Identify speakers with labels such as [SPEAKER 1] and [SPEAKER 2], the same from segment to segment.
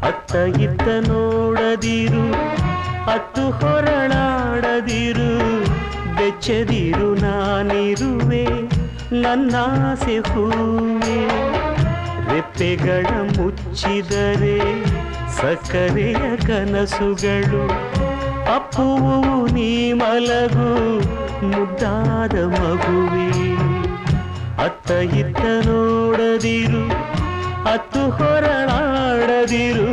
[SPEAKER 1] ಅತ್ತ ಇತ್ತ ನೋಡದಿರು, ಅತ್ತು ಹೊರಳಾಡದಿರು, ಬೆಚ್ಚದಿರು ನಾನಿರುವೆ ನನ್ನಾಸೆ ಹೂವೆ. ರೆಪ್ಪೆಗಳ ಮುಚ್ಚಿದರೆ ಸಕ್ಕರೆಯ ಕನಸುಗಳು, ಅಪ್ಪುವು ನೀ ಮಲಗು ಮುದ್ದಾದ ಮಗುವೆ. ಅತ್ತ ಇತ್ತ ನೋಡದಿರು, ಅತ್ತು ಹೊರಳಾಡದಿರು,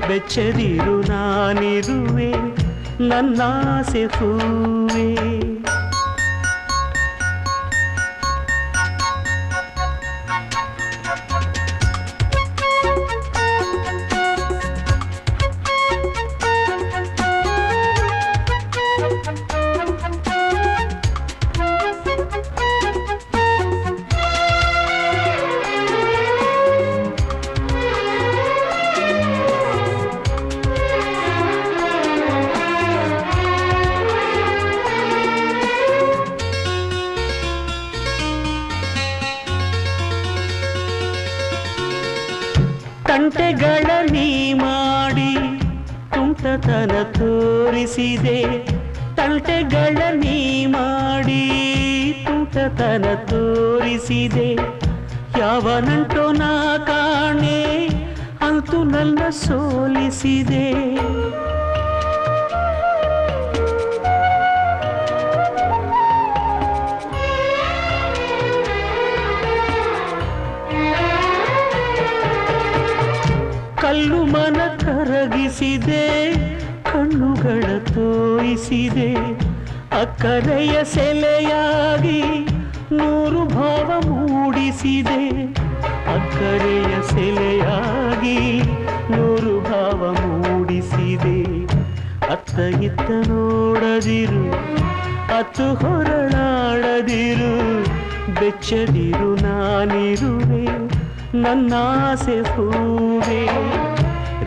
[SPEAKER 1] ಬೆಚ್ಚದಿರು ನಾನಿರುವೆ ನನ್ನಾಸೆ ಹೂವೆ. ತಂಟೆಗಳ ನೀ ಮಾಡಿ ತುಂಟತನ ತೋರಿಸಿದೆ, ತಂಟೆಗಳ ನೀ ಮಾಡಿ ತುಂಟತನ ತೋರಿಸಿದೆ. ಯಾವನಂಟೋ ನಾ ಕಾಣೆ ಅಂತೂ ನನ್ನ ಸೋಲಿಸಿದೆ. ಕಲ್ಲು ಮನ ಕರಗಿಸಿದೆ, ಕಣ್ಣುಗಳ ತೋರಿಸಿದೆ. ಅಕ್ಕರೆಯ ಸೆಲೆಯಾಗಿ ನೂರು ಭಾವ ಮೂಡಿಸಿದೆ, ಅಕ್ಕರೆಯ ಸೆಲೆಯಾಗಿ ನೂರು ಭಾವ ಮೂಡಿಸಿದೆ. ಅತ್ತ ಇತ್ತ ನೋಡದಿರು, ಅತ್ತು ಹೊರಳಾಡದಿರು, ಬೆಚ್ಚದಿರು ನಾನಿರುವೆ ನನ್ನಾಸೆ ಹೂವೆ.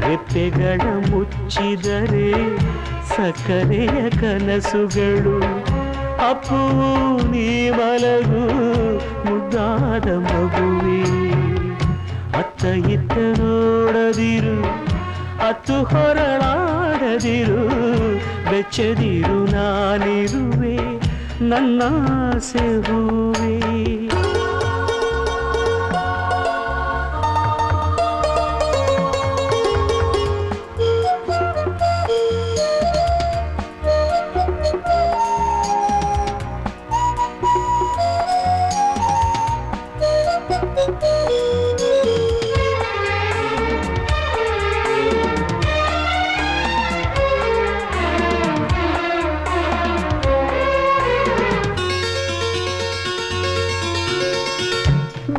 [SPEAKER 1] ರೆಪ್ಪೆಗಳ ಮುಚ್ಚಿದರೆ ಸಕ್ಕರೆಯ ಕನಸುಗಳು, ಅಪ್ಪು ನೀ ಮಲಗು ಮುದ್ದಾದ ಮಗುವೆ. ಅತ್ತ ಇತ್ತ ನೋಡದಿರು, ಅತ್ತು ಹೊರಳಾಡದಿರು, ಬೆಚ್ಚದಿರು ನಾನಿರುವೆ ನನ್ನಾಸೆ ಹೂವೆ.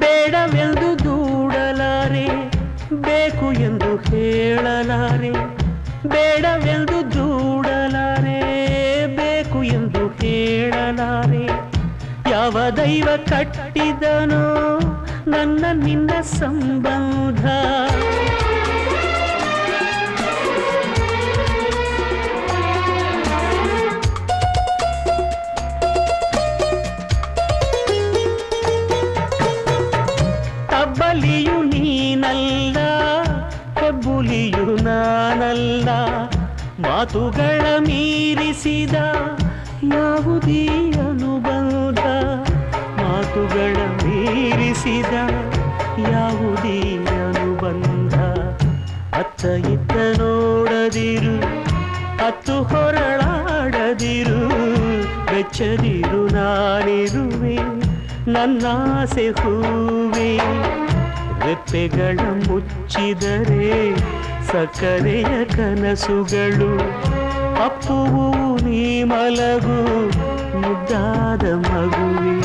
[SPEAKER 1] ಬೇಡವೆಂದು ದೂಡಲಾರೆ, ಬೇಕು ಎಂದು ಹೇಳಲಾರೆ. ಬೇಡವೆಂದು ದೂಡಲಾರೆ, ಬೇಕು ಎಂದು ಹೇಳಲಾರೆ. ಯಾವ ದೈವ ಕಟ್ಟಿದನೋ ನನ್ನ ನಿನ್ನ ಸಂಬಂಧ, ತಬ್ಬಲಿಯು ನೀನಲ್ಲ, ಹೆಬ್ಬುಲಿಯು ನಾನಲ್ಲ. ಮಾತುಗಳ ಮೀರಿಸಿದ ಯಾವುದೀ ಅನುಬಂಧ, ಮಾತುಗಳ ಮೀರಿಸಿದ ಯಾವುದೀ ಅನುಬಂಧ. ಅತ್ತ ಇತ್ತ ನೋಡದಿರು, ಅತ್ತು ಹೊರಳಾಡದಿರು, ಬೆಚ್ಚದಿರು ನಾನಿರುವೆ ನನ್ನಾಸೆ ಹೂವೆ. ರೆಪ್ಪೆಗಳ ಮುಚ್ಚಿದರೆ ಸಕ್ಕರೆಯ ಕನಸುಗಳು, ಅಪ್ಪುವು ನೀ ಮಲಗು ಮುದ್ದಾದ ಮಗುವೆ.